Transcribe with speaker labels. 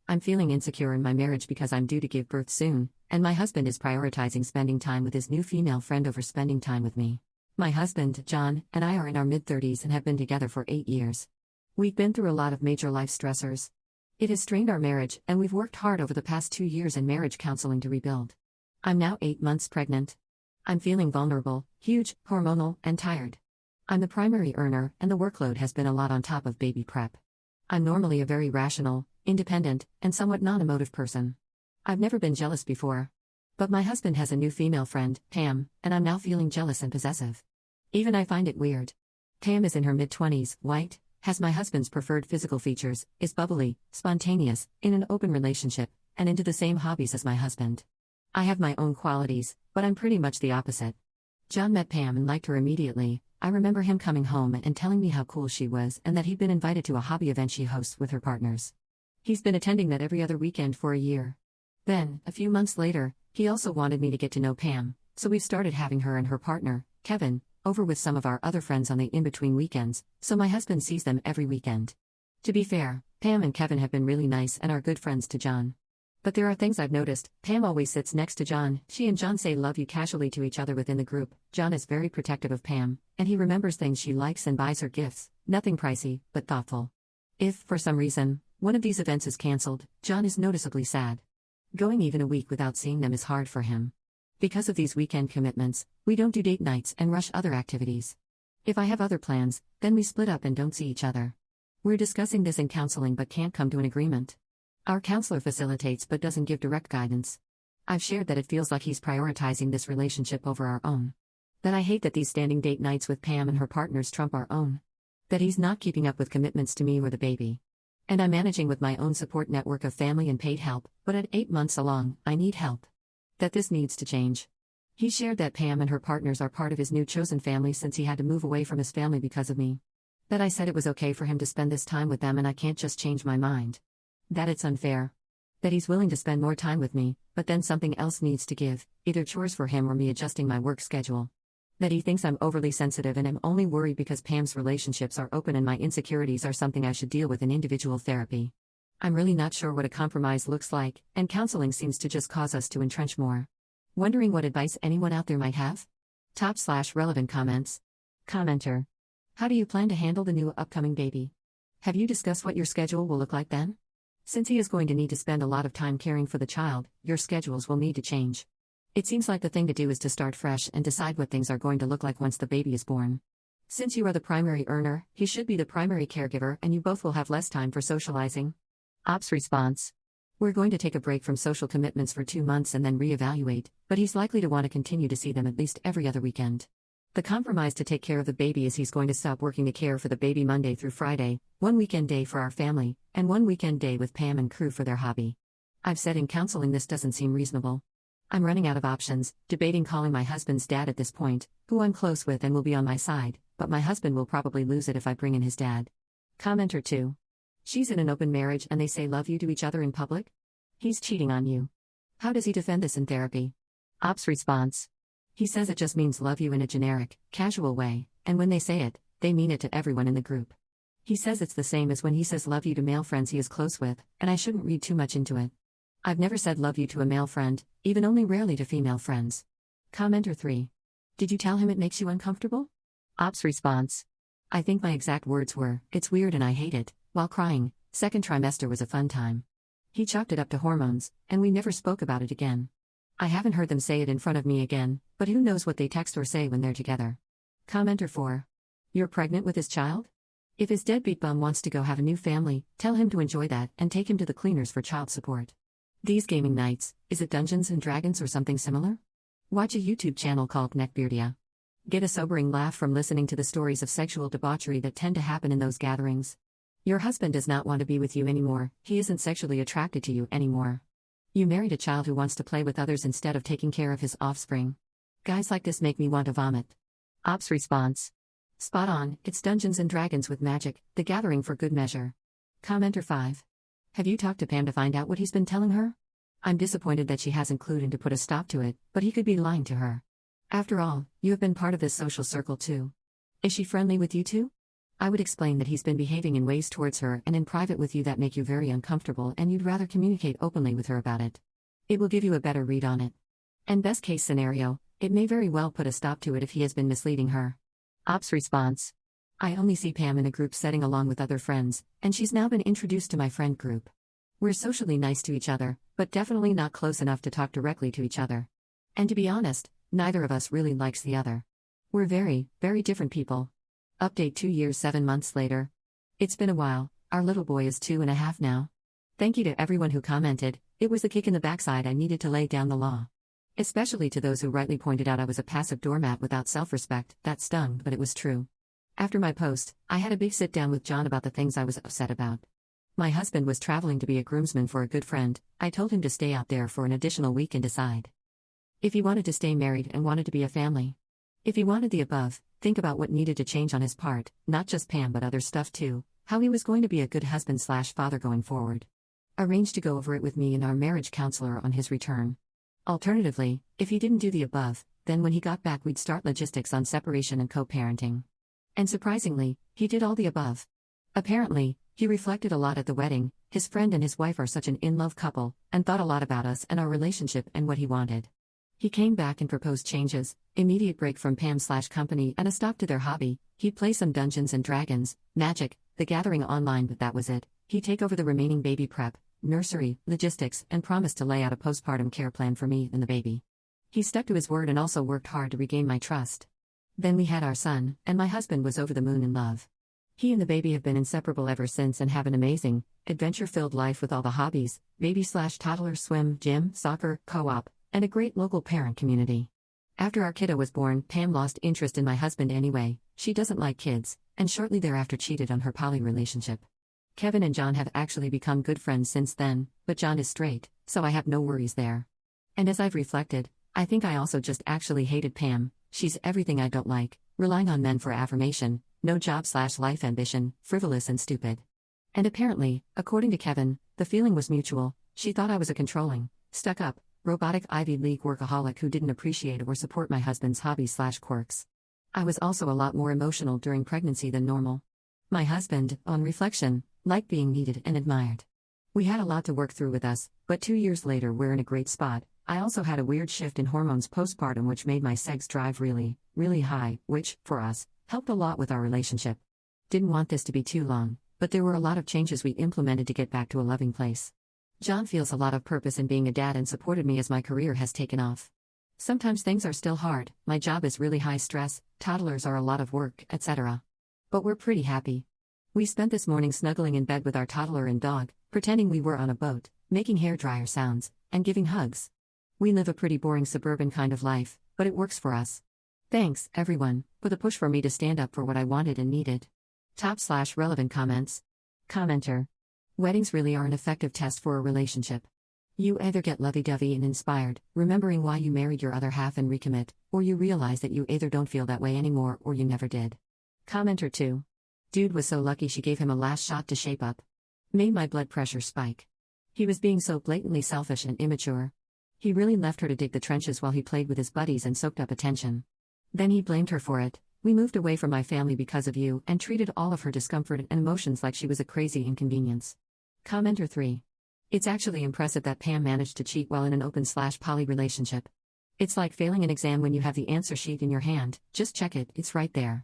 Speaker 1: I'm feeling insecure in my marriage because I'm due to give birth soon, and my husband is prioritizing spending time with his new female friend over spending time with me. My husband, John, and I are in our mid-30s and have been together for 8 years. We've been through a lot of major life stressors. It has strained our marriage, and we've worked hard over the past 2 years in marriage counseling to rebuild. I'm now 8 months pregnant. I'm feeling vulnerable, huge, hormonal, and tired. I'm the primary earner, and the workload has been a lot on top of baby prep. I'm normally a very rational, independent, and somewhat non-emotive person. I've never been jealous before. But my husband has a new female friend, Pam, and I'm now feeling jealous and possessive. Even I find it weird. Pam is in her mid-20s, white, has my husband's preferred physical features, is bubbly, spontaneous, in an open relationship, and into the same hobbies as my husband. I have my own qualities, but I'm pretty much the opposite. John met Pam and liked her immediately. I remember him coming home and telling me how cool she was and that he'd been invited to a hobby event she hosts with her partners. He's been attending that every other weekend for a year. Then, a few months later, he also wanted me to get to know Pam, so we've started having her and her partner, Kevin, over with some of our other friends on the in-between weekends, so my husband sees them every weekend. To be fair, Pam and Kevin have been really nice and are good friends to John. But there are things I've noticed. Pam always sits next to John. She and John say love you casually to each other within the group. John is very protective of Pam, and he remembers things she likes and buys her gifts, nothing pricey, but thoughtful. If, for some reason, one of these events is cancelled, John is noticeably sad. Going even a week without seeing them is hard for him. Because of these weekend commitments, we don't do date nights and rush other activities. If I have other plans, then we split up and don't see each other. We're discussing this in counseling but can't come to an agreement. Our counselor facilitates but doesn't give direct guidance. I've shared that it feels like he's prioritizing this relationship over our own. That I hate that these standing date nights with Pam and her partners trump our own. That he's not keeping up with commitments to me or the baby. And I'm managing with my own support network of family and paid help, but at 8 months along, I need help. That this needs to change. He shared that Pam and her partners are part of his new chosen family since he had to move away from his family because of me. That I said it was okay for him to spend this time with them and I can't just change my mind. That it's unfair. That he's willing to spend more time with me, but then something else needs to give, either chores for him or me adjusting my work schedule. That he thinks I'm overly sensitive and I'm only worried because Pam's relationships are open and my insecurities are something I should deal with in individual therapy. I'm really not sure what a compromise looks like, and counseling seems to just cause us to entrench more. Wondering what advice anyone out there might have? /relevant comments. Commenter. How do you plan to handle the new upcoming baby? Have you discussed what your schedule will look like then? Since he is going to need to spend a lot of time caring for the child, your schedules will need to change. It seems like the thing to do is to start fresh and decide what things are going to look like once the baby is born. Since you are the primary earner, he should be the primary caregiver and you both will have less time for socializing. Ops response. We're going to take a break from social commitments for 2 months and then reevaluate, but he's likely to want to continue to see them at least every other weekend. The compromise to take care of the baby is he's going to stop working to care for the baby Monday through Friday, 1 weekend day for our family, and 1 weekend day with Pam and crew for their hobby. I've said in counseling this doesn't seem reasonable. I'm running out of options, debating calling my husband's dad at this point, who I'm close with and will be on my side, but my husband will probably lose it if I bring in his dad. Commenter 2. She's in an open marriage and they say love you to each other in public? He's cheating on you. How does he defend this in therapy? Ops response. He says it just means love you in a generic, casual way, and when they say it, they mean it to everyone in the group. He says it's the same as when he says love you to male friends he is close with, and I shouldn't read too much into it. I've never said love you to a male friend, even only rarely to female friends. Commenter 3. Did you tell him it makes you uncomfortable? Ops response. I think my exact words were, it's weird and I hate it, while crying. Second trimester was a fun time. He chalked it up to hormones, and we never spoke about it again. I haven't heard them say it in front of me again, but who knows what they text or say when they're together. Commenter 4. You're pregnant with his child? If his deadbeat bum wants to go have a new family, tell him to enjoy that and take him to the cleaners for child support. These gaming nights, is it Dungeons and Dragons or something similar? Watch a YouTube channel called Neckbeardia. Get a sobering laugh from listening to the stories of sexual debauchery that tend to happen in those gatherings. Your husband does not want to be with you anymore, he isn't sexually attracted to you anymore. You married a child who wants to play with others instead of taking care of his offspring. Guys like this make me want to vomit. Ops response. Spot on, it's Dungeons and Dragons with magic, the gathering for good measure. Commenter 5. Have you talked to Pam to find out what he's been telling her? I'm disappointed that she hasn't clued in to put a stop to it, but he could be lying to her. After all, you have been part of this social circle too. Is she friendly with you two? I would explain that he's been behaving in ways towards her and in private with you that make you very uncomfortable and you'd rather communicate openly with her about it. It will give you a better read on it. And best case scenario, it may very well put a stop to it if he has been misleading her. Ops response. I only see Pam in a group setting along with other friends, and she's now been introduced to my friend group. We're socially nice to each other, but definitely not close enough to talk directly to each other. And to be honest, neither of us really likes the other. We're very, very different people. Update 2 years 7 months later. It's been a while, our little boy is 2.5 now. Thank you to everyone who commented, it was the kick in the backside I needed to lay down the law. Especially to those who rightly pointed out I was a passive doormat without self-respect. That stung, but it was true. After my post, I had a big sit down with John about the things I was upset about. My husband was traveling to be a groomsman for a good friend. I told him to stay out there for an additional week and decide if he wanted to stay married and wanted to be a family. If he wanted the above, think about what needed to change on his part, not just Pam but other stuff too, how he was going to be a good husband/father going forward. Arrange to go over it with me and our marriage counselor on his return. Alternatively, if he didn't do the above, then when he got back we'd start logistics on separation and co-parenting. And surprisingly, he did all the above. Apparently, he reflected a lot at the wedding. His friend and his wife are such an in-love couple, and thought a lot about us and our relationship and what he wanted. He came back and proposed changes, immediate break from Pam/company and a stop to their hobby. He'd play some Dungeons and Dragons, Magic, The Gathering online, but that was it. He'd take over the remaining baby prep, nursery, logistics, and promised to lay out a postpartum care plan for me and the baby. He stuck to his word and also worked hard to regain my trust. Then we had our son, and my husband was over the moon in love. He and the baby have been inseparable ever since and have an amazing, adventure-filled life with all the hobbies, baby/toddler swim, gym, soccer, co-op, and a great local parent community. After our kiddo was born, Pam lost interest in my husband anyway. She doesn't like kids, and shortly thereafter cheated on her poly relationship. Kevin and John have actually become good friends since then, but John is straight, so I have no worries there. And as I've reflected, I think I also just actually hated Pam. She's everything I don't like, relying on men for affirmation, no job/life ambition, frivolous and stupid. And apparently, according to Kevin, the feeling was mutual. She thought I was a controlling, stuck-up, robotic Ivy League workaholic who didn't appreciate or support my husband's hobbies/quirks. I was also a lot more emotional during pregnancy than normal. My husband, on reflection, liked being needed and admired. We had a lot to work through with us, but 2 years later we're in a great spot. I also had a weird shift in hormones postpartum which made my sex drive really, really high, which, for us, helped a lot with our relationship. Didn't want this to be too long, but there were a lot of changes we implemented to get back to a loving place. John feels a lot of purpose in being a dad and supported me as my career has taken off. Sometimes things are still hard, my job is really high stress, toddlers are a lot of work, etc. But we're pretty happy. We spent this morning snuggling in bed with our toddler and dog, pretending we were on a boat, making hairdryer sounds, and giving hugs. We live a pretty boring suburban kind of life, but it works for us. Thanks, everyone, for the push for me to stand up for what I wanted and needed. Top/relevant comments. Commenter. Weddings really are an effective test for a relationship. You either get lovey-dovey and inspired, remembering why you married your other half and recommit, or you realize that you either don't feel that way anymore or you never did. Commenter 2. Dude was so lucky she gave him a last shot to shape up. Made my blood pressure spike. He was being so blatantly selfish and immature. He really left her to dig the trenches while he played with his buddies and soaked up attention. Then he blamed her for it. We moved away from my family because of you and treated all of her discomfort and emotions like she was a crazy inconvenience. Commenter 3. It's actually impressive that Pam managed to cheat while in an open/poly relationship. It's like failing an exam when you have the answer sheet in your hand, just check it, it's right there.